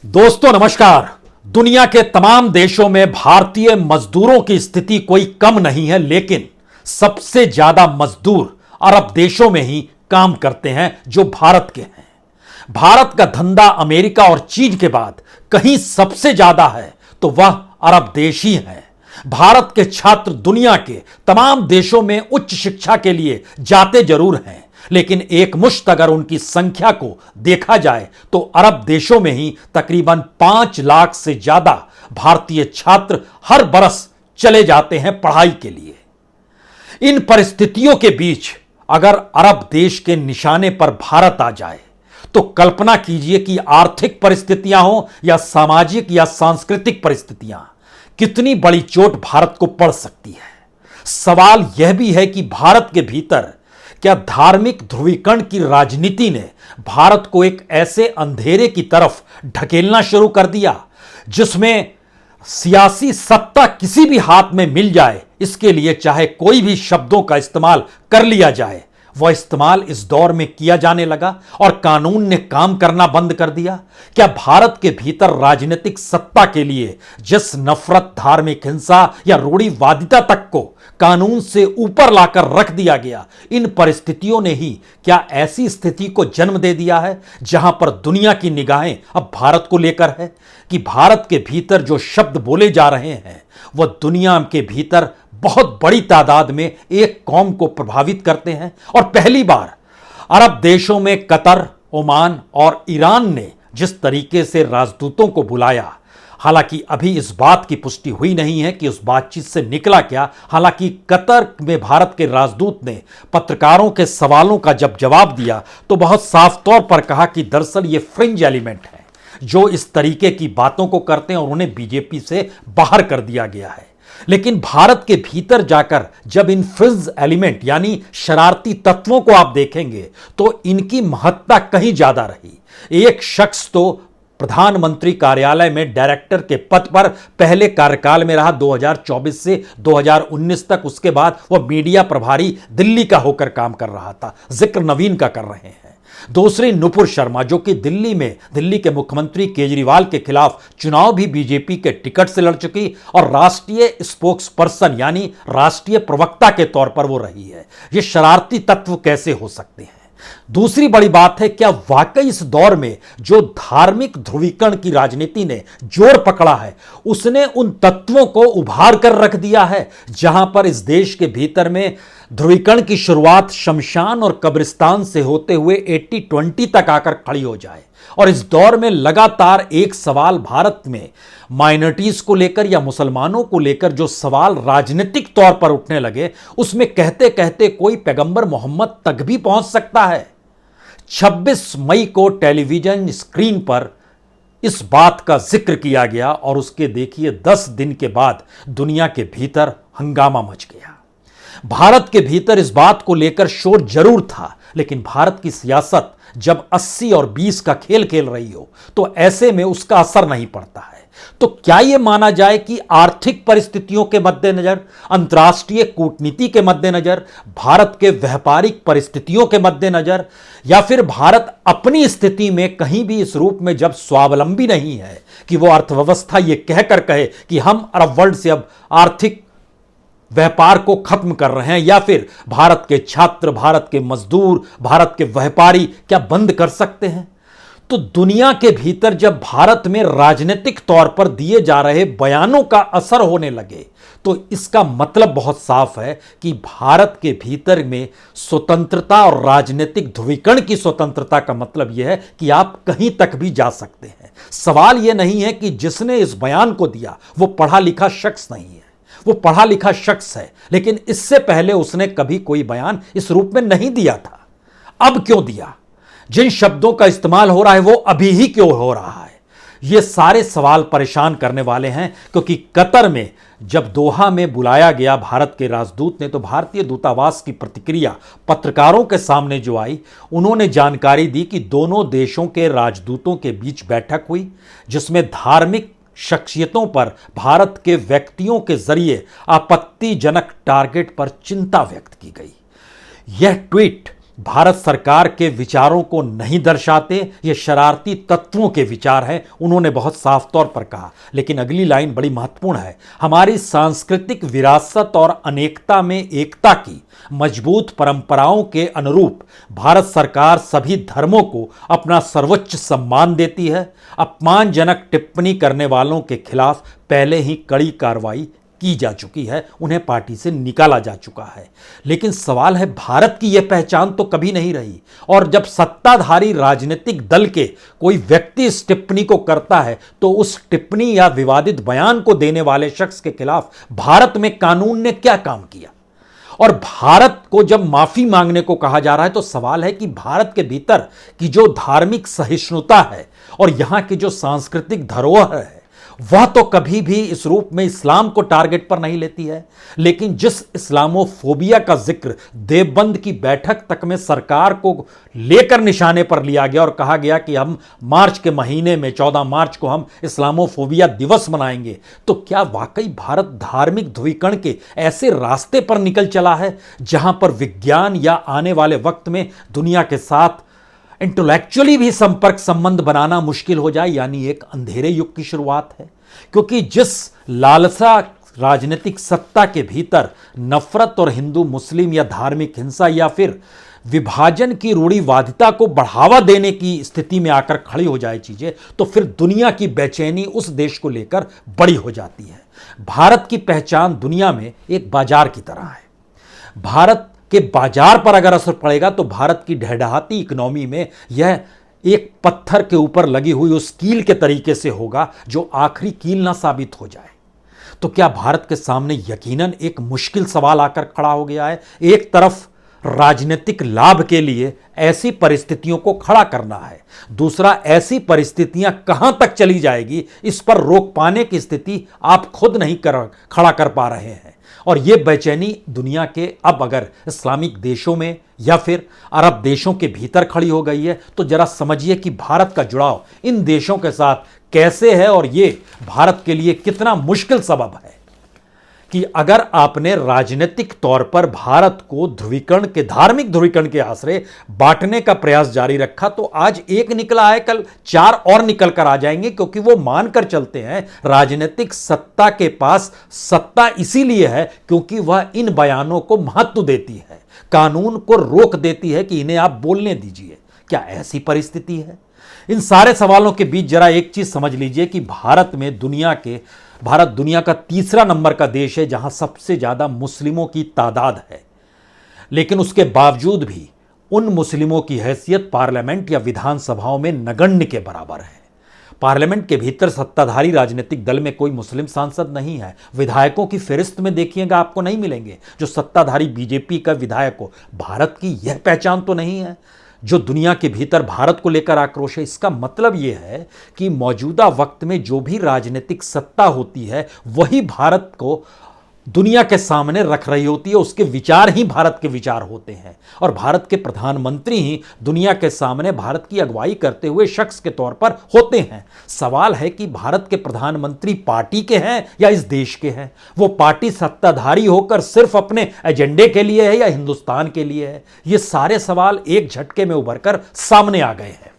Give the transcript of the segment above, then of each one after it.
दोस्तों नमस्कार। दुनिया के तमाम देशों में भारतीय मजदूरों की स्थिति कोई कम नहीं है, लेकिन सबसे ज्यादा मजदूर अरब देशों में ही काम करते हैं जो भारत के हैं। भारत का धंधा अमेरिका और चीन के बाद कहीं सबसे ज्यादा है तो वह अरब देश ही है। भारत के छात्र दुनिया के तमाम देशों में उच्च शिक्षा के लिए जाते जरूर हैं, लेकिन एक मुश्त अगर उनकी संख्या को देखा जाए तो अरब देशों में ही तकरीबन 5 लाख से ज्यादा भारतीय छात्र हर बरस चले जाते हैं पढ़ाई के लिए। इन परिस्थितियों के बीच अगर अरब देश के निशाने पर भारत आ जाए तो कल्पना कीजिए कि आर्थिक परिस्थितियां हो या सामाजिक या सांस्कृतिक परिस्थितियां, कितनी बड़ी चोट भारत को पड़ सकती है। सवाल यह भी है कि भारत के भीतर क्या धार्मिक ध्रुवीकरण की राजनीति ने भारत को एक ऐसे अंधेरे की तरफ ढकेलना शुरू कर दिया जिसमें सियासी सत्ता किसी भी हाथ में मिल जाए, इसके लिए चाहे कोई भी शब्दों का इस्तेमाल कर लिया जाए, वह इस्तेमाल इस दौर में किया जाने लगा और कानून ने काम करना बंद कर दिया। क्या भारत के भीतर राजनीतिक सत्ता के लिए जिस नफरत, धार्मिक हिंसा या रूढ़िवादिता तक को कानून से ऊपर लाकर रख दिया गया, इन परिस्थितियों ने ही क्या ऐसी स्थिति को जन्म दे दिया है जहां पर दुनिया की निगाहें अब भारत को लेकर है कि भारत के भीतर जो शब्द बोले जा रहे हैं वह दुनिया के भीतर बहुत बड़ी तादाद में एक कौम को प्रभावित करते हैं। और पहली बार अरब देशों में कतर, ओमान और ईरान ने जिस तरीके से राजदूतों को बुलाया, हालांकि अभी इस बात की पुष्टि हुई नहीं है कि उस बातचीत से निकला क्या। हालांकि कतर में भारत के राजदूत ने पत्रकारों के सवालों का जब जवाब दिया तो बहुत साफ तौर पर कहा कि दरअसल ये फ्रिंज एलिमेंट है जो इस तरीके की बातों को करते हैं और उन्हें बीजेपी से बाहर कर दिया गया है। लेकिन भारत के भीतर जाकर जब इन फ्रिंज एलिमेंट यानी शरारती तत्वों को आप देखेंगे तो इनकी महत्ता कहीं ज्यादा रही। एक शख्स तो प्रधानमंत्री कार्यालय में डायरेक्टर के पद पर पहले कार्यकाल में रहा 2024 से 2019 तक, उसके बाद वह मीडिया प्रभारी दिल्ली का होकर काम कर रहा था, जिक्र नवीन का कर रहे हैं। दूसरी नुपुर शर्मा जो कि दिल्ली के मुख्यमंत्री केजरीवाल के खिलाफ चुनाव भी बीजेपी के टिकट से लड़ चुकी और राष्ट्रीय स्पोक्स पर्सन यानी राष्ट्रीय प्रवक्ता के तौर पर वो रही है। ये शरारती तत्व कैसे हो सकते हैं? दूसरी बड़ी बात है, क्या वाकई इस दौर में जो धार्मिक ध्रुवीकरण की राजनीति ने जोर पकड़ा है उसने उन तत्वों को उभार कर रख दिया है जहां पर इस देश के भीतर में ध्रुवीकरण की शुरुआत शमशान और कब्रिस्तान से होते हुए 80-20 तक आकर खड़ी हो जाए। और इस दौर में लगातार एक सवाल भारत में माइनॉरिटीज को लेकर या मुसलमानों को लेकर जो सवाल राजनीतिक तौर पर उठने लगे, उसमें कहते कहते कोई पैगंबर मोहम्मद तक भी पहुंच सकता है। 26 मई को टेलीविजन स्क्रीन पर इस बात का जिक्र किया गया और उसके देखिए 10 दिन के बाद दुनिया के भीतर हंगामा मच गया। भारत के भीतर इस बात को लेकर शोर जरूर था, लेकिन भारत की सियासत जब 80 और 20 का खेल खेल रही हो तो ऐसे में उसका असर नहीं पड़ता है। तो क्या यह माना जाए कि आर्थिक परिस्थितियों के मद्देनजर, अंतर्राष्ट्रीय कूटनीति के मद्देनजर, भारत के व्यापारिक परिस्थितियों के मद्देनजर, या फिर भारत अपनी स्थिति में कहीं भी इस रूप में जब स्वावलंबी नहीं है कि वो अर्थव्यवस्था ये कहकर कहे कि हम अरब वर्ल्ड से अब आर्थिक व्यापार को खत्म कर रहे हैं, या फिर भारत के छात्र, भारत के मजदूर, भारत के व्यापारी क्या बंद कर सकते हैं? तो दुनिया के भीतर जब भारत में राजनीतिक तौर पर दिए जा रहे बयानों का असर होने लगे तो इसका मतलब बहुत साफ है कि भारत के भीतर में स्वतंत्रता और राजनीतिक ध्रुवीकरण की स्वतंत्रता का मतलब यह है कि आप कहीं तक भी जा सकते हैं। सवाल यह नहीं है कि जिसने इस बयान को दिया वो पढ़ा लिखा शख्स नहीं है, वो पढ़ा लिखा शख्स है, लेकिन इससे पहले उसने कभी कोई बयान इस रूप में नहीं दिया था। अब क्यों दिया? जिन शब्दों का इस्तेमाल हो रहा है वो अभी ही क्यों हो रहा है? ये सारे सवाल परेशान करने वाले हैं, क्योंकि कतर में जब दोहा में बुलाया गया भारत के राजदूत ने तो भारतीय दूतावास की प्रतिक्रिया पत्रकारों के सामने जो आई, उन्होंने जानकारी दी कि दोनों देशों के राजदूतों के बीच बैठक हुई जिसमें धार्मिक शख्सियतों पर भारत के व्यक्तियों के जरिए आपत्तिजनक टारगेट पर चिंता व्यक्त की गई। यह ट्वीट भारत सरकार के विचारों को नहीं दर्शाते, ये शरारती तत्वों के विचार हैं, उन्होंने बहुत साफ तौर पर कहा। लेकिन अगली लाइन बड़ी महत्वपूर्ण है, हमारी सांस्कृतिक विरासत और अनेकता में एकता की मजबूत परंपराओं के अनुरूप भारत सरकार सभी धर्मों को अपना सर्वोच्च सम्मान देती है। अपमानजनक टिप्पणी करने वालों के खिलाफ पहले ही कड़ी कार्रवाई की जा चुकी है, उन्हें पार्टी से निकाला जा चुका है। लेकिन सवाल है, भारत की यह पहचान तो कभी नहीं रही, और जब सत्ताधारी राजनीतिक दल के कोई व्यक्ति इस टिप्पणी को करता है तो उस टिप्पणी या विवादित बयान को देने वाले शख्स के खिलाफ भारत में कानून ने क्या काम किया। और भारत को जब माफी मांगने को कहा जा रहा है तो सवाल है कि भारत के भीतर की जो धार्मिक सहिष्णुता है और यहां की जो सांस्कृतिक धरोहर है वह तो कभी भी इस रूप में इस्लाम को टारगेट पर नहीं लेती है। लेकिन जिस इस्लामोफोबिया का जिक्र देवबंद की बैठक तक में सरकार को लेकर निशाने पर लिया गया और कहा गया कि हम मार्च के महीने में 14 मार्च को हम इस्लामोफोबिया दिवस मनाएंगे, तो क्या वाकई भारत धार्मिक ध्रुवीकरण के ऐसे रास्ते पर निकल चला है जहां पर विज्ञान या आने वाले वक्त में दुनिया के साथ इंटेलेक्चुअली भी संपर्क संबंध बनाना मुश्किल हो जाए, यानी एक अंधेरे युग की शुरुआत है। क्योंकि जिस लालसा राजनीतिक सत्ता के भीतर नफरत और हिंदू मुस्लिम या धार्मिक हिंसा या फिर विभाजन की रूढ़िवादिता को बढ़ावा देने की स्थिति में आकर खड़ी हो जाए चीजें, तो फिर दुनिया की बेचैनी उस देश को लेकर बड़ी हो जाती है। भारत की पहचान दुनिया में एक बाजार की तरह है। भारत के बाजार पर अगर असर पड़ेगा तो भारत की ढहढहाती इकोनॉमी में यह एक पत्थर के ऊपर लगी हुई उस कील के तरीके से होगा जो आखिरी कील ना साबित हो जाए। तो क्या भारत के सामने यकीनन एक मुश्किल सवाल आकर खड़ा हो गया है। एक तरफ राजनीतिक लाभ के लिए ऐसी परिस्थितियों को खड़ा करना है, दूसरा ऐसी परिस्थितियां कहां तक चली जाएगी इस पर रोक पाने की स्थिति आप खुद नहीं खड़ा कर पा रहे हैं। और यह बेचैनी दुनिया के अब अगर इस्लामिक देशों में या फिर अरब देशों के भीतर खड़ी हो गई है तो जरा समझिए कि भारत का जुड़ाव इन देशों के साथ कैसे है और यह भारत के लिए कितना मुश्किल सबब है कि अगर आपने राजनीतिक तौर पर भारत को ध्रुवीकरण के धार्मिक ध्रुवीकरण के आश्रय बांटने का प्रयास जारी रखा तो आज एक निकला है, कल 4 और निकल कर आ जाएंगे, क्योंकि वो मानकर चलते हैं राजनीतिक सत्ता के पास सत्ता इसीलिए है क्योंकि वह इन बयानों को महत्व देती है, कानून को रोक देती है कि इन्हें आप बोलने दीजिए। क्या ऐसी परिस्थिति है? इन सारे सवालों के बीच जरा एक चीज समझ लीजिए कि भारत दुनिया का तीसरा नंबर का देश है जहां सबसे ज्यादा मुस्लिमों की तादाद है, लेकिन उसके बावजूद भी उन मुस्लिमों की हैसियत पार्लियामेंट या विधानसभाओं में नगण्य के बराबर है। पार्लियामेंट के भीतर सत्ताधारी राजनीतिक दल में कोई मुस्लिम सांसद नहीं है। विधायकों की फहरिस्त में देखिएगा आपको नहीं मिलेंगे जो सत्ताधारी बीजेपी का विधायक हो। भारत की यह पहचान तो नहीं है जो दुनिया के भीतर भारत को लेकर आक्रोश है। इसका मतलब यह है कि मौजूदा वक्त में जो भी राजनीतिक सत्ता होती है वही भारत को दुनिया के सामने रख रही होती है, उसके विचार ही भारत के विचार होते हैं और भारत के प्रधानमंत्री ही दुनिया के सामने भारत की अगुवाई करते हुए शख्स के तौर पर होते हैं। सवाल है कि भारत के प्रधानमंत्री पार्टी के हैं या इस देश के हैं। वो पार्टी सत्ताधारी होकर सिर्फ अपने एजेंडे के लिए है या हिंदुस्तान के लिए है। ये सारे सवाल एक झटके में उभर कर सामने आ गए हैं।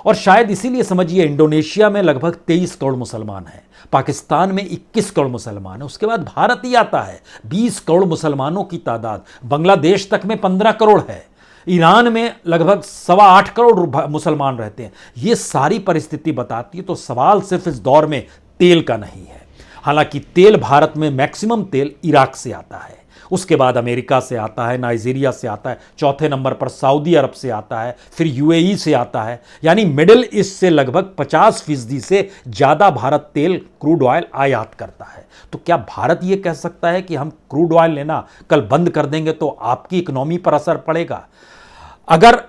और शायद इसीलिए समझिए इंडोनेशिया में लगभग 23 करोड़ मुसलमान हैं, पाकिस्तान में 21 करोड़ मुसलमान है, उसके बाद भारत ही आता है 20 करोड़ मुसलमानों की तादाद, बांग्लादेश तक में 15 करोड़ है, ईरान में लगभग 8.25 करोड़ मुसलमान रहते हैं। ये सारी परिस्थिति बताती है। तो सवाल सिर्फ इस दौर में तेल का नहीं है। हालांकि तेल भारत में मैक्सिमम तेल इराक से आता है, उसके बाद अमेरिका से आता है, नाइजीरिया से आता है, चौथे नंबर पर सऊदी अरब से आता है, फिर यूएई से आता है। यानी मिडिल ईस्ट से लगभग 50% से ज़्यादा भारत तेल क्रूड ऑयल आयात करता है। तो क्या भारत ये कह सकता है कि हम क्रूड ऑयल लेना कल बंद कर देंगे तो आपकी इकोनॉमी पर असर पड़ेगा? अगर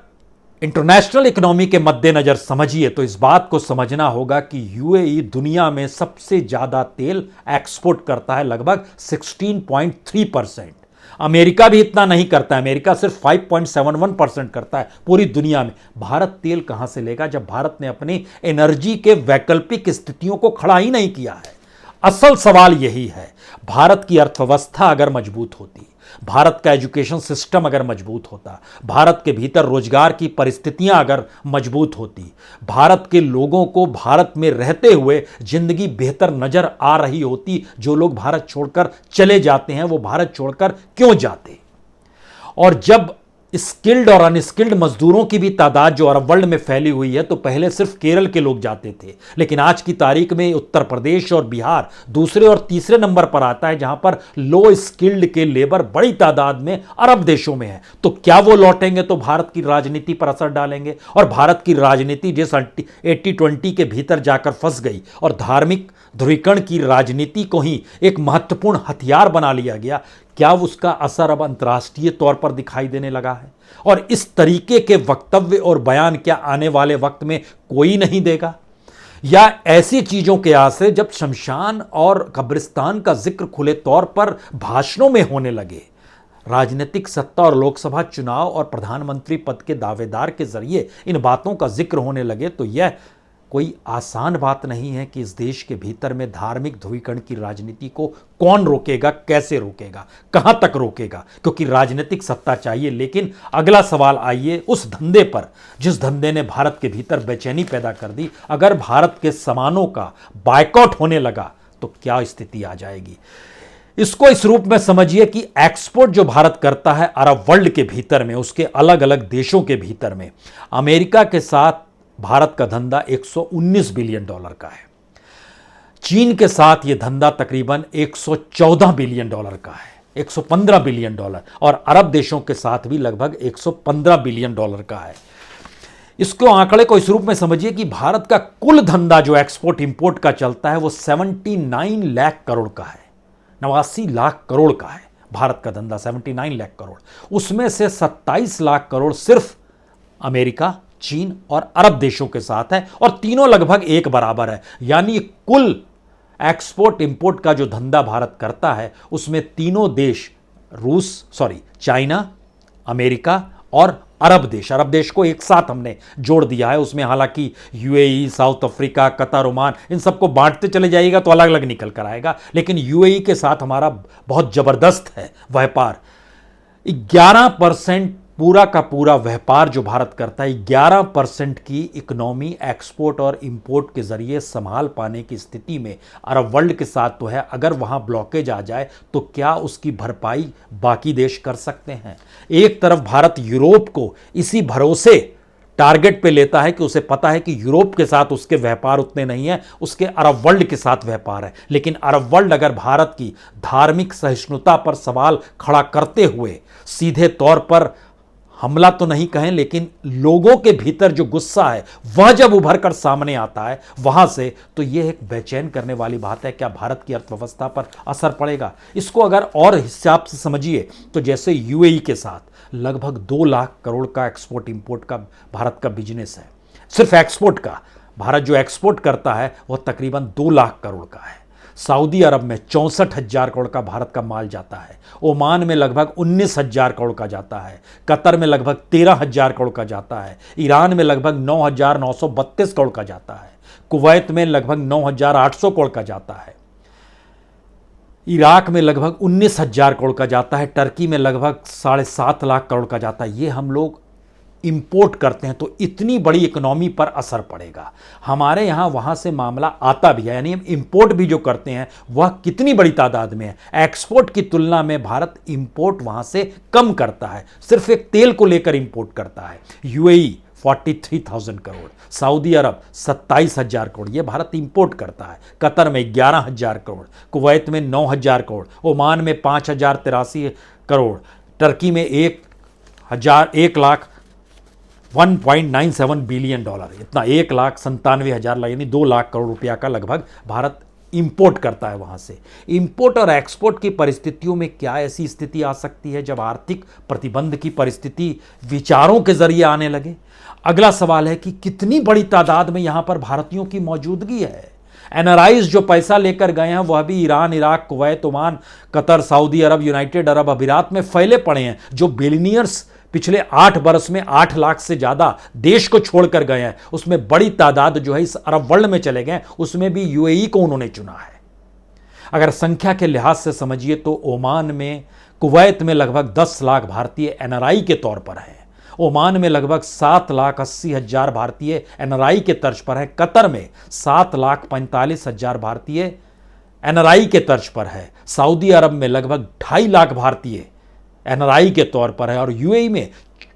इंटरनेशनल इकोनॉमी के मद्देनजर समझिए तो इस बात को समझना होगा कि यूएई दुनिया में सबसे ज्यादा तेल एक्सपोर्ट करता है, लगभग 16.3%। अमेरिका भी इतना नहीं करता है, अमेरिका सिर्फ 5.71% करता है पूरी दुनिया में। भारत तेल कहां से लेगा जब भारत ने अपनी एनर्जी के वैकल्पिक स्थितियों को खड़ा ही नहीं किया है। असल सवाल यही है, भारत की अर्थव्यवस्था अगर मजबूत होती, भारत का एजुकेशन सिस्टम अगर मजबूत होता, भारत के भीतर रोजगार की परिस्थितियां अगर मजबूत होती, भारत के लोगों को भारत में रहते हुए जिंदगी बेहतर नजर आ रही होती, जो लोग भारत छोड़कर चले जाते हैं वो भारत छोड़कर क्यों जाते। और जब स्किल्ड और अनस्किल्ड मजदूरों की भी तादाद जो अरब वर्ल्ड में फैली हुई है, तो पहले सिर्फ केरल के लोग जाते थे, लेकिन आज की तारीख में उत्तर प्रदेश और बिहार दूसरे और तीसरे नंबर पर आता है, जहां पर लो स्किल्ड के लेबर बड़ी तादाद में अरब देशों में है। तो क्या वो लौटेंगे तो भारत की राजनीति पर असर डालेंगे? और भारत की राजनीति जिस 80-20 के भीतर जाकर फंस गई और धार्मिक ध्रुवीकरण की राजनीति को ही एक महत्वपूर्ण हथियार बना लिया गया, क्या उसका असर अब अंतर्राष्ट्रीय तौर पर दिखाई देने लगा है? और इस तरीके के वक्तव्य और बयान क्या आने वाले वक्त में कोई नहीं देगा? या ऐसी चीजों के आसे जब शमशान और कब्रिस्तान का जिक्र खुले तौर पर भाषणों में होने लगे, राजनीतिक सत्ता और लोकसभा चुनाव और प्रधानमंत्री पद के दावेदार के जरिए इन बातों का जिक्र होने लगे, तो यह कोई आसान बात नहीं है कि इस देश के भीतर में धार्मिक ध्रुवीकरण की राजनीति को कौन रोकेगा, कैसे रोकेगा, कहां तक रोकेगा, क्योंकि राजनीतिक सत्ता चाहिए। लेकिन अगला सवाल आइए उस धंधे पर जिस धंधे ने भारत के भीतर बेचैनी पैदा कर दी। अगर भारत के सामानों का बायकॉट होने लगा तो क्या स्थिति आ जाएगी? इसको इस रूप में समझिए कि एक्सपोर्ट जो भारत करता है अरब वर्ल्ड के भीतर में, उसके अलग अलग देशों के भीतर में, अमेरिका के साथ भारत का धंधा 119 बिलियन डॉलर का है, चीन के साथ यह धंधा तकरीबन 114 बिलियन डॉलर का है, 115 बिलियन डॉलर, और अरब देशों के साथ भी लगभग 115 बिलियन डॉलर का है। इसको आंकड़े को इस रूप में समझिए कि भारत का कुल धंधा जो एक्सपोर्ट इंपोर्ट का चलता है वो 79 लाख करोड़ का है, 89 लाख करोड़ का है भारत का धंधा, 79 लाख करोड़। उसमें से 27 लाख करोड़ सिर्फ अमेरिका, चीन और अरब देशों के साथ है, और तीनों लगभग एक बराबर है। यानी कुल एक्सपोर्ट इंपोर्ट का जो धंधा भारत करता है उसमें तीनों देश चाइना, अमेरिका और अरब देश को एक साथ हमने जोड़ दिया है। उसमें हालांकि UAE, south Africa, Qatar, Oman, इन सबको बांटते चले जाइएगा तो अलग अलग निकल कर आएगा, लेकिन यूएई के साथ हमारा बहुत जबरदस्त है व्यापार। 11% पूरा का पूरा व्यापार जो भारत करता है, 11% की इकोनॉमी एक्सपोर्ट और इंपोर्ट के जरिए संभाल पाने की स्थिति में अरब वर्ल्ड के साथ तो है। अगर वहां ब्लॉकेज आ जाए तो क्या उसकी भरपाई बाकी देश कर सकते हैं? एक तरफ भारत यूरोप को इसी भरोसे टारगेट पे लेता है कि उसे पता है कि यूरोप के साथ उसके व्यापार उतने नहीं है, उसके अरब वर्ल्ड के साथ व्यापार है। लेकिन अरब वर्ल्ड अगर भारत की धार्मिक सहिष्णुता पर सवाल खड़ा करते हुए सीधे तौर पर हमला तो नहीं कहें, लेकिन लोगों के भीतर जो गुस्सा है वह जब उभर कर सामने आता है वहां से, तो यह एक बेचैन करने वाली बात है। क्या भारत की अर्थव्यवस्था पर असर पड़ेगा? इसको अगर और हिसाब से समझिए तो जैसे यूएई के साथ लगभग 2 लाख करोड़ का एक्सपोर्ट इंपोर्ट का भारत का बिजनेस है, सिर्फ एक्सपोर्ट का। भारत जो एक्सपोर्ट करता है वह तकरीबन 2 लाख करोड़ का है। सऊदी अरब में 64,000 करोड़ का भारत का माल जाता है, ओमान में लगभग 19,000 करोड़ का जाता है, कतर में लगभग 13,000 करोड़ का जाता है, ईरान में लगभग 9,932 करोड़ का जाता है, कुवैत में लगभग 9,800 करोड़ का जाता है, इराक में लगभग 19,000 करोड़ का जाता है, टर्की में लगभग 7.5 लाख करोड़ का जाता है। ये हम लोग इंपोर्ट करते हैं, तो इतनी बड़ी इकोनॉमी पर असर पड़ेगा। हमारे यहां वहां से मामला आता भी है, यानी हम इंपोर्ट भी जो करते हैं वह कितनी बड़ी तादाद में है। एक्सपोर्ट की तुलना में भारत इंपोर्ट वहां से कम करता है, सिर्फ एक तेल को लेकर इंपोर्ट करता है। यूएई 43,000 करोड़, सऊदी अरब 27,000 करोड़ ये भारत इंपोर्ट करता है, कतर में 11,000 करोड़, कुवैत में 9,000 करोड़, ओमान में 5,083 करोड़, टर्की में 1,97 बिलियन डॉलर, इतना 1,97,000 यानी 2 लाख करोड़ रुपया का लगभग भारत इंपोर्ट करता है वहां से। इंपोर्ट और एक्सपोर्ट की परिस्थितियों में क्या ऐसी स्थिति आ सकती है जब आर्थिक प्रतिबंध की परिस्थिति विचारों के जरिए आने लगे? अगला सवाल है कि कितनी बड़ी तादाद में यहां पर भारतीयों की मौजूदगी है। एनआरआईज जो पैसा लेकर गए हैं वह भी Iran, Iraq, Kuwait, Oman, Qatar, Saudi Arab, United Arab Emirates में फैले पड़े हैं। जो बिलियनियर्स पिछले 8 बरस में 8 लाख से ज्यादा देश को छोड़कर गए हैं, उसमें बड़ी तादाद जो है इस अरब वर्ल्ड में चले गए, उसमें भी यूएई को उन्होंने चुना है। अगर संख्या के लिहाज से समझिए तो ओमान में, कुवैत में लगभग 10 लाख भारतीय एनआरआई के तौर पर हैं। ओमान में लगभग 7,80,000 भारतीय एनआरआई के तर्ज पर है। कतर में 7,45,000 भारतीय एनआरआई के तर्ज पर है। सऊदी अरब में लगभग 2.5 लाख भारतीय एनआरआई के तौर पर है और यूएई में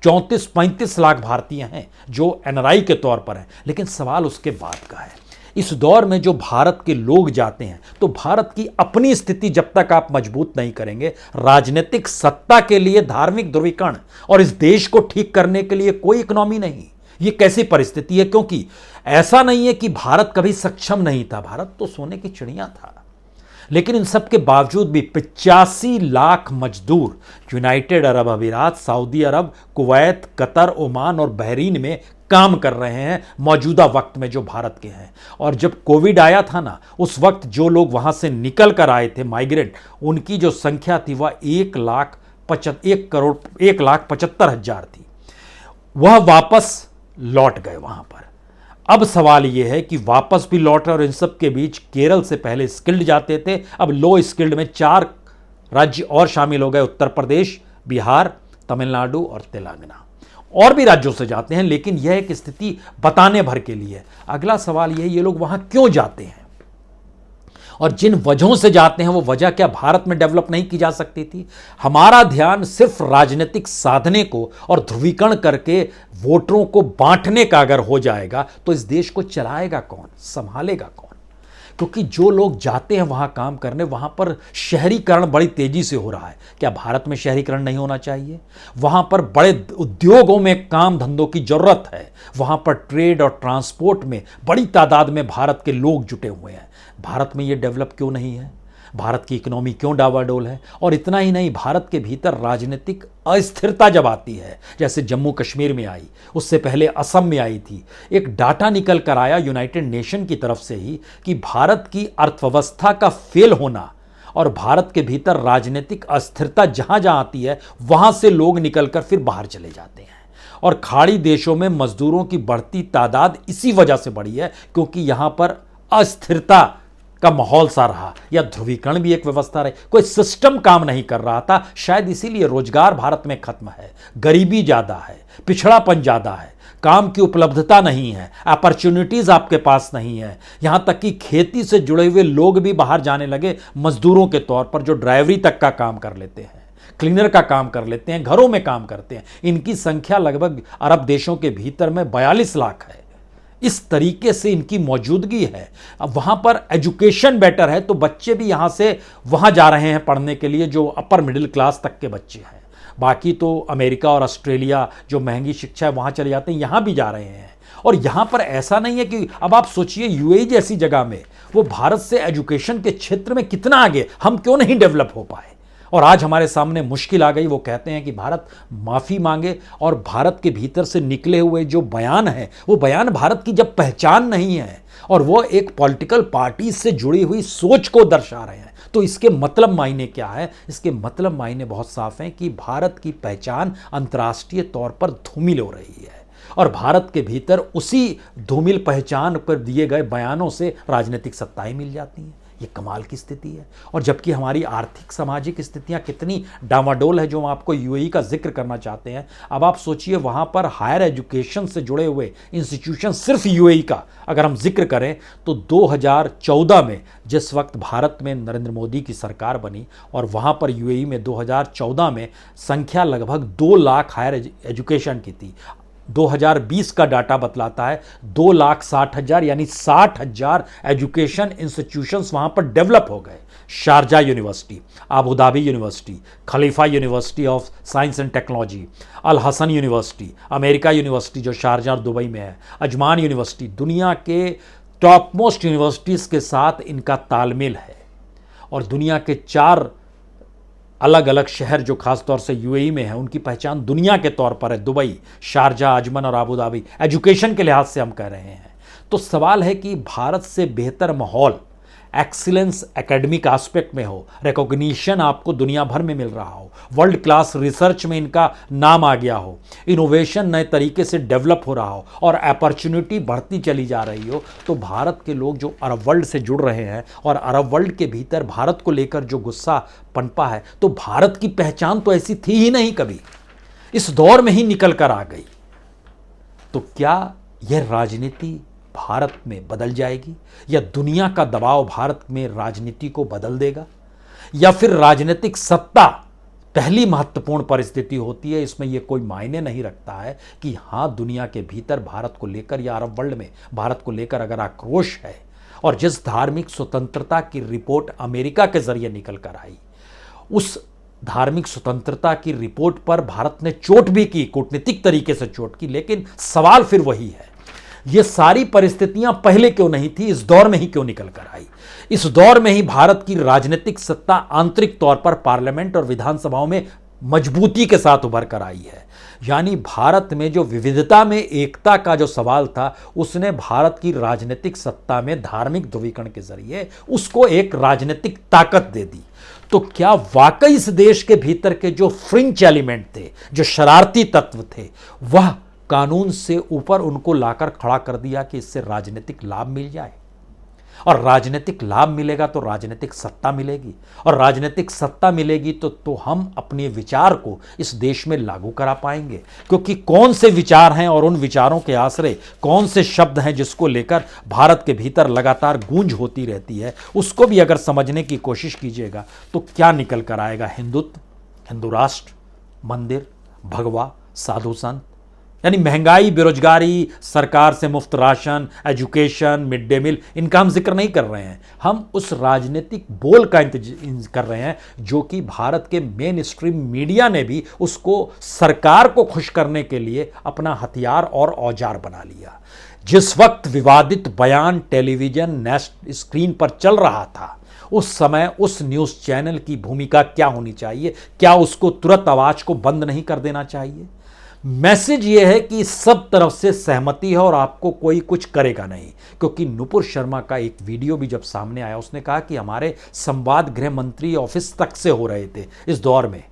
34-35 लाख भारतीय हैं जो एनआरआई के तौर पर हैं। लेकिन सवाल उसके बाद का है, इस दौर में जो भारत के लोग जाते हैं तो भारत की अपनी स्थिति जब तक आप मजबूत नहीं करेंगे, राजनीतिक सत्ता के लिए धार्मिक ध्रुवीकरण और इस देश को ठीक करने के लिए कोई इकोनॉमी नहीं, ये कैसी परिस्थिति है? क्योंकि ऐसा नहीं है कि भारत कभी सक्षम नहीं था, भारत तो सोने की चिड़िया था। लेकिन इन सब के बावजूद भी 85 लाख मजदूर यूनाइटेड अरब अमीरात, सऊदी अरब, कुवैत, कतर, ओमान और बहरीन में काम कर रहे हैं मौजूदा वक्त में जो भारत के हैं। और जब कोविड आया था ना, उस वक्त जो लोग वहां से निकल कर आए थे माइग्रेंट, उनकी जो संख्या थी वह 1,75,000 थी। वह वापस लौट गए वहां पर। अब सवाल यह है कि वापस भी लौट रहे और इन सब के बीच केरल से पहले स्किल्ड जाते थे, अब लो स्किल्ड में 4 राज्य और शामिल हो गए, उत्तर प्रदेश, बिहार, तमिलनाडु और तेलंगाना। और भी राज्यों से जाते हैं, लेकिन यह एक स्थिति बताने भर के लिए। अगला सवाल यह है, ये लोग वहां क्यों जाते हैं और जिन वजहों से जाते हैं वो वजह क्या भारत में डेवलप नहीं की जा सकती थी? हमारा ध्यान सिर्फ राजनीतिक साधने को और ध्रुवीकरण करके वोटरों को बांटने का अगर हो जाएगा तो इस देश को चलाएगा कौन, संभालेगा कौन? क्योंकि जो लोग जाते हैं वहां काम करने, वहां पर शहरीकरण बड़ी तेजी से हो रहा है। क्या भारत में शहरीकरण नहीं होना चाहिए? वहां पर बड़े उद्योगों में काम धंधों की जरूरत है। वहां पर ट्रेड और ट्रांसपोर्ट में बड़ी तादाद में भारत के लोग जुटे हुए हैं। भारत में ये डेवलप क्यों नहीं है? भारत की इकोनॉमी क्यों डावाडोल है? और इतना ही नहीं, भारत के भीतर राजनीतिक अस्थिरता जब आती है, जैसे जम्मू कश्मीर में आई, उससे पहले असम में आई थी, एक डाटा निकल कर आया यूनाइटेड नेशन की तरफ से ही कि भारत की अर्थव्यवस्था का फेल होना और भारत के भीतर राजनीतिक अस्थिरता जहां जहां आती है वहां से लोग निकलकर फिर बाहर चले जाते हैं। और खाड़ी देशों में मजदूरों की बढ़ती तादाद इसी वजह से बढ़ी है क्योंकि यहां पर अस्थिरता का माहौल सा रहा, या ध्रुवीकरण भी एक व्यवस्था रही, कोई सिस्टम काम नहीं कर रहा था। शायद इसीलिए रोजगार भारत में खत्म है, गरीबी ज्यादा है, पिछड़ापन ज्यादा है, काम की उपलब्धता नहीं है, अपॉर्चुनिटीज आपके पास नहीं है। यहां तक कि खेती से जुड़े हुए लोग भी बाहर जाने लगे मजदूरों के तौर पर, जो ड्राइवरी तक का काम कर लेते हैं, क्लीनर का काम कर लेते हैं, घरों में काम करते हैं। इनकी संख्या लगभग अरब देशों के भीतर में 42 लाख है। इस तरीके से इनकी मौजूदगी है। अब वहाँ पर एजुकेशन बेटर है तो बच्चे भी यहाँ से वहाँ जा रहे हैं पढ़ने के लिए, जो अपर मिडिल क्लास तक के बच्चे हैं। बाकी तो अमेरिका और ऑस्ट्रेलिया जो महंगी शिक्षा है वहाँ चले जाते हैं, यहाँ भी जा रहे हैं। और यहाँ पर ऐसा नहीं है कि अब आप सोचिए यूएई जैसी जगह में वो भारत से एजुकेशन के क्षेत्र में कितना आगे, हम क्यों नहीं डेवलप हो पाए? और आज हमारे सामने मुश्किल आ गई। वो कहते हैं कि भारत माफ़ी मांगे, और भारत के भीतर से निकले हुए जो बयान है वो बयान भारत की जब पहचान नहीं है और वो एक पॉलिटिकल पार्टी से जुड़ी हुई सोच को दर्शा रहे हैं, तो इसके मतलब मायने क्या है? इसके मतलब मायने बहुत साफ हैं कि भारत की पहचान अंतर्राष्ट्रीय तौर पर धूमिल हो रही है और भारत के भीतर उसी धूमिल पहचान पर दिए गए बयानों से राजनीतिक सत्ताएं मिल जाती हैं। ये कमाल की स्थिति है। और जबकि हमारी आर्थिक सामाजिक स्थितियां कितनी डामाडोल है, जो हम आपको यूएई का जिक्र करना चाहते हैं। अब आप सोचिए, वहां पर हायर एजुकेशन से जुड़े हुए इंस्टीट्यूशन, सिर्फ यूएई का अगर हम जिक्र करें तो 2014 में जिस वक्त भारत में नरेंद्र मोदी की सरकार बनी और वहां पर यूएई में 2014 में संख्या लगभग 2 लाख हायर एजुकेशन की थी। 2020 का डाटा बतलाता है 2,60,000, यानी 60,000 एजुकेशन इंस्टीट्यूशंस वहां पर डेवलप हो गए। Sharjah university, Abu Dhabi university, Khalifa university of science and technology, Al Hasan university, America university जो शारजा और दुबई में है, अजमान यूनिवर्सिटी, दुनिया के टॉप मोस्ट यूनिवर्सिटीज़ के साथ इनका तालमेल है। और दुनिया के 4 अलग अलग शहर जो खासतौर से यूएई में है, उनकी पहचान दुनिया के तौर पर है, दुबई, शारजा, अजमान और अबू धाबी। एजुकेशन के लिहाज से हम कह रहे हैं। तो सवाल है कि भारत से बेहतर माहौल एक्सीलेंस एकेडमिक एस्पेक्ट में हो, रिकॉग्निशन आपको दुनिया भर में मिल रहा हो, वर्ल्ड क्लास रिसर्च में इनका नाम आ गया हो, इनोवेशन नए तरीके से डेवलप हो रहा हो और अपॉर्चुनिटी बढ़ती चली जा रही हो, तो भारत के लोग जो अरब वर्ल्ड से जुड़ रहे हैं और अरब वर्ल्ड के भीतर भारत को लेकर जो गुस्सा पनपा है, तो भारत की पहचान तो ऐसी थी ही नहीं कभी, इस दौर में ही निकल कर आ गई। तो क्या यह राजनीति भारत में बदल जाएगी, या दुनिया का दबाव भारत में राजनीति को बदल देगा, या फिर राजनीतिक सत्ता पहली महत्वपूर्ण परिस्थिति होती है? इसमें यह कोई मायने नहीं रखता है कि हां, दुनिया के भीतर भारत को लेकर या अरब वर्ल्ड में भारत को लेकर अगर आक्रोश है, और जिस धार्मिक स्वतंत्रता की रिपोर्ट अमेरिका के जरिए निकल कर आई, उस धार्मिक स्वतंत्रता की रिपोर्ट पर भारत ने चोट भी की, कूटनीतिक तरीके से चोट की, लेकिन सवाल फिर वही है, ये सारी परिस्थितियां पहले क्यों नहीं थी, इस दौर में ही क्यों निकल कर आई? इस दौर में ही भारत की राजनीतिक सत्ता आंतरिक तौर पर पार्लियामेंट और विधानसभाओं में मजबूती के साथ उभर कर आई है। यानी भारत में जो विविधता में एकता का जो सवाल था, उसने भारत की राजनीतिक सत्ता में धार्मिक ध्रुवीकरण के जरिए उसको एक राजनीतिक ताकत दे दी। तो क्या वाकई इस देश के भीतर के जो फ्रिंज एलिमेंट थे, जो शरारती तत्व थे, वह कानून से ऊपर उनको लाकर खड़ा कर दिया कि इससे राजनीतिक लाभ मिल जाए, और राजनीतिक लाभ मिलेगा तो राजनीतिक सत्ता मिलेगी, और राजनीतिक सत्ता मिलेगी तो हम अपने विचार को इस देश में लागू करा पाएंगे। क्योंकि कौन से विचार हैं और उन विचारों के आश्रय कौन से शब्द हैं जिसको लेकर भारत के भीतर लगातार गूंज होती रहती है, उसको भी अगर समझने की कोशिश कीजिएगा तो क्या निकल कर आएगा? हिंदुत्व, हिंदू राष्ट्र, मंदिर, भगवा, साधु संत, यानी महंगाई, बेरोजगारी, सरकार से मुफ्त राशन, एजुकेशन, मिड डे मील, इनका हम जिक्र नहीं कर रहे हैं। हम उस राजनीतिक बोल का कर रहे हैं जो कि भारत के मेन स्ट्रीम मीडिया ने भी उसको सरकार को खुश करने के लिए अपना हथियार और औजार बना लिया। जिस वक्त विवादित बयान टेलीविजन स्क्रीन पर चल रहा था, उस समय उस न्यूज़ चैनल की भूमिका क्या होनी चाहिए? क्या उसको तुरंत आवाज को बंद नहीं कर देना चाहिए? मैसेज ये है कि सब तरफ से सहमति है और आपको कोई कुछ करेगा नहीं। क्योंकि नुपुर शर्मा का एक वीडियो भी जब सामने आया, उसने कहा कि हमारे संवाद गृह मंत्री ऑफिस तक से हो रहे थे इस दौर में।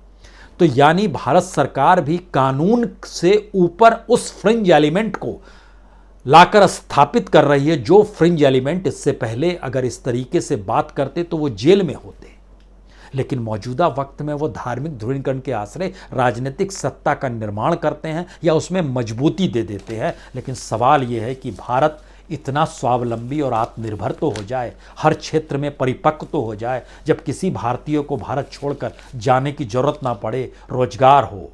तो यानी भारत सरकार भी कानून से ऊपर उस फ्रिंज एलिमेंट को लाकर स्थापित कर रही है, जो फ्रिंज एलिमेंट इससे पहले अगर इस तरीके से बात करते तो वो जेल में होते, लेकिन मौजूदा वक्त में वो धार्मिक ध्रुवीकरण के आश्रय राजनीतिक सत्ता का निर्माण करते हैं या उसमें मजबूती दे देते हैं। लेकिन सवाल ये है कि भारत इतना स्वावलंबी और आत्मनिर्भर तो हो जाए, हर क्षेत्र में परिपक्व तो हो जाए, जब किसी भारतीय को भारत छोड़कर जाने की जरूरत ना पड़े, रोजगार हो,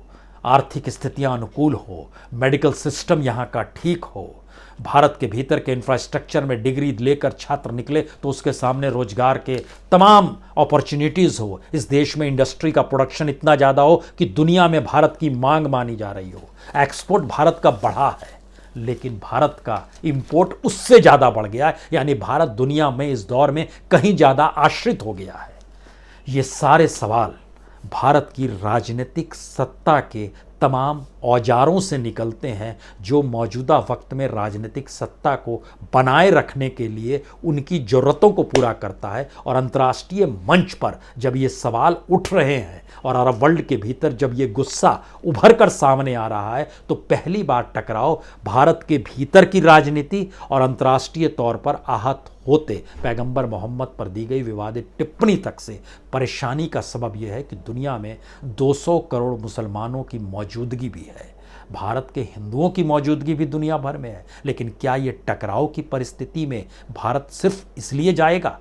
आर्थिक स्थितियां अनुकूल हो, मेडिकल सिस्टम यहाँ का ठीक हो, भारत के भीतर के इंफ्रास्ट्रक्चर में डिग्री लेकर छात्र निकले तो उसके सामने रोजगार के तमाम अपॉर्चुनिटीज़ हो, इस देश में इंडस्ट्री का प्रोडक्शन इतना ज़्यादा हो कि दुनिया में भारत की मांग मानी जा रही हो, एक्सपोर्ट भारत का बढ़ा है, लेकिन भारत का इंपोर्ट उससे ज़्यादा बढ़ गया है। यानी भारत दुनिया में इस दौर में कहीं ज़्यादा आश्रित हो गया है। ये सारे सवाल भारत की राजनीतिक सत्ता के तमाम औजारों से निकलते हैं, जो मौजूदा वक्त में राजनीतिक सत्ता को बनाए रखने के लिए उनकी ज़रूरतों को पूरा करता है। और अंतर्राष्ट्रीय मंच पर जब ये सवाल उठ रहे हैं और अरब वर्ल्ड के भीतर जब ये गुस्सा उभर कर सामने आ रहा है, तो पहली बार टकराव भारत के भीतर की राजनीति और अंतर्राष्ट्रीय तौर पर आहत होते पैगंबर मोहम्मद पर दी गई विवादित टिप्पणी तक से परेशानी का सबब यह है कि दुनिया में 200 करोड़ मुसलमानों की मौजूदगी भी है, भारत के हिंदुओं की मौजूदगी भी दुनिया भर में है। लेकिन क्या ये टकराव की परिस्थिति में भारत सिर्फ इसलिए जाएगा,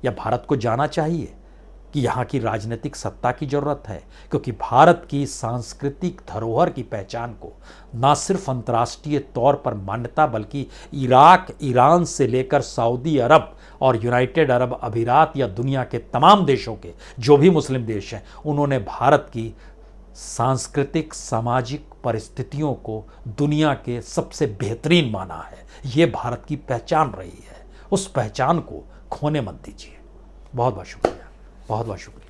या भारत को जाना चाहिए कि यहाँ की राजनीतिक सत्ता की जरूरत है? क्योंकि भारत की सांस्कृतिक धरोहर की पहचान को न सिर्फ अंतर्राष्ट्रीय तौर पर मान्यता, बल्कि इराक, ईरान से लेकर सऊदी अरब और यूनाइटेड अरब अमीरात या दुनिया के तमाम देशों के जो भी मुस्लिम देश हैं, उन्होंने भारत की सांस्कृतिक सामाजिक परिस्थितियों को दुनिया के सबसे बेहतरीन माना है। ये भारत की पहचान रही है, उस पहचान को खोने मत दीजिए। बहुत बहुत शुक्रिया, बहुत बहुत शुक्रिया।